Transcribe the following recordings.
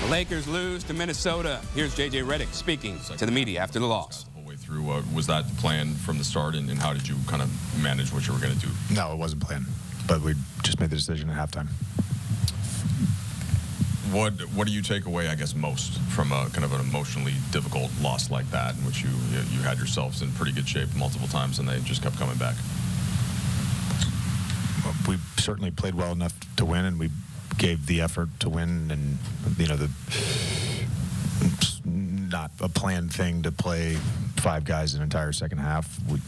Lakers lose to Minnesota. Here's J.J. Redick speaking to the media after the loss. The whole way through, was that planned from the start, and how did you kind of manage what you were going to do? No, it wasn't planned, but we just made the decision at halftime. What do you take away, I guess, most from a kind of an emotionally difficult loss like that, in which you had yourselves in pretty good shape multiple times, and they just kept coming back? We certainly played well enough to win, and we gave the effort to win, and it's not a planned thing to play 5 guys an entire second half. We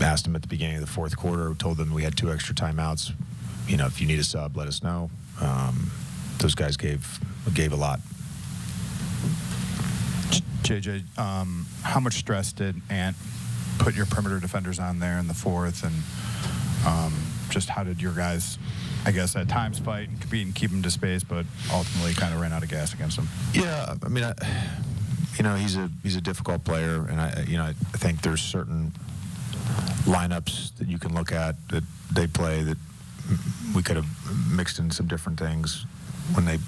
asked them at the beginning of the fourth quarter, told them we had 2 extra timeouts. If you need a sub, let us know. Those guys gave a lot. JJ, how much stress did Ant put your perimeter defenders on there in the fourth, and just how did your guys, I guess, at times fight and compete and keep him to space, but ultimately kind of ran out of gas against him? Yeah, I mean, he's a difficult player, and I think there's certain lineups that you can look at that they play that we could have mixed in some different things when they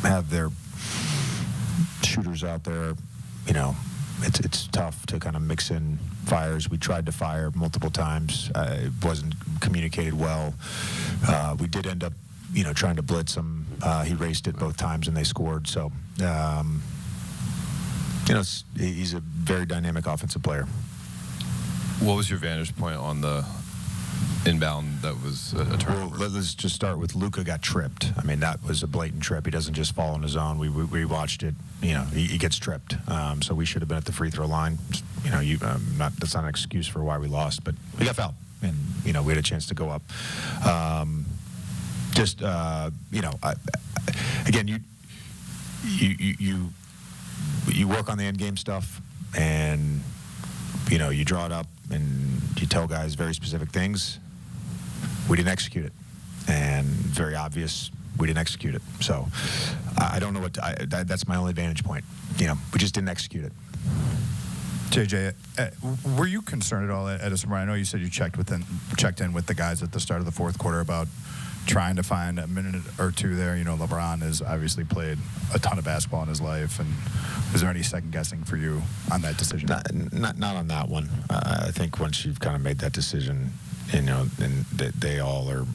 have their shooters out there. It's tough to kind of mix in fires. We tried to fire multiple times. It wasn't communicated well. We did end up, trying to blitz him. He raced it both times, and they scored. So, he's a very dynamic offensive player. What was your vantage point on the inbound that was a turnover? Well, let's just start with Luka got tripped. I mean, that was a blatant trip. He doesn't just fall on his own. We watched it. He gets tripped. So we should have been at the free throw line. That's not an excuse for why we lost, but we got fouled, and we had a chance to go up. Again, you work on the end game stuff, and you draw it up, and you tell guys very specific things. We didn't execute it, and very obvious we didn't execute it. So I don't know that's my only vantage point. We just didn't execute it. JJ, were you concerned at all at a I know you said you checked in with the guys at the start of the fourth quarter about trying to find a minute or two there. LeBron has obviously played a ton of basketball in his life, and is there any second guessing for you on that decision? Not on that one. I think once you've kind of made that decision, and they all are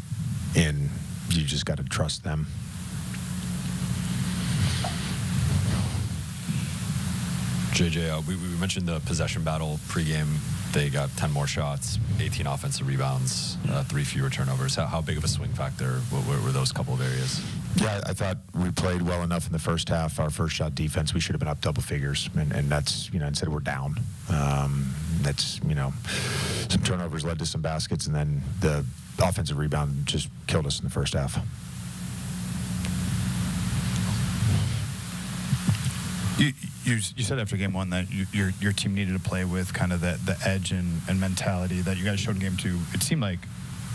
in, you just got to trust them. JJ, we mentioned the possession battle pregame. They got 10 more shots, 18 offensive rebounds, 3 fewer turnovers. How big of a swing factor were those couple of areas? Yeah, I thought we played well enough in the first half. Our first shot defense, we should have been up double figures, and that's, instead we're down. That's, some turnovers led to some baskets, and then the offensive rebound just killed us in the first half. You said after game one that your team needed to play with kind of the edge and mentality that you guys showed in game two. It seemed like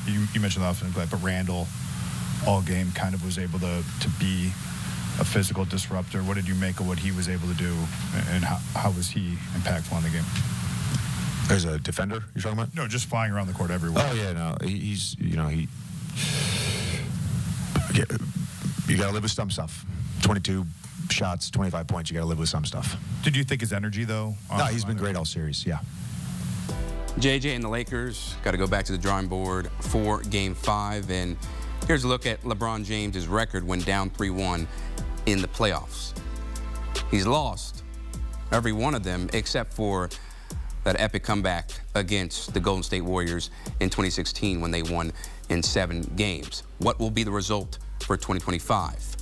you mentioned the offensive play, but Randall all game kind of was able to be a physical disruptor. What did you make of what he was able to do, and how was he impactful on the game? As a defender, you're talking about? No, just flying around the court everywhere. Oh yeah, no, he's you got to live with some stuff. 22 shots, 25 points. You got to live with some stuff. Did you think his energy though? No, he's been great all series. Yeah. JJ and the Lakers got to go back to the drawing board for Game 5, and here's a look at LeBron James's record when down 3-1 in the playoffs. He's lost every one of them except for that epic comeback against the Golden State Warriors in 2016 when they won in 7 games. What will be the result for 2025?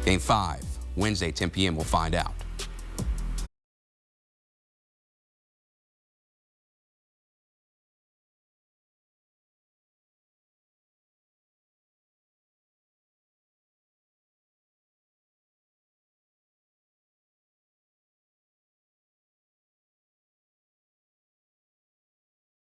Game 5, Wednesday, 10 p.m. We'll find out.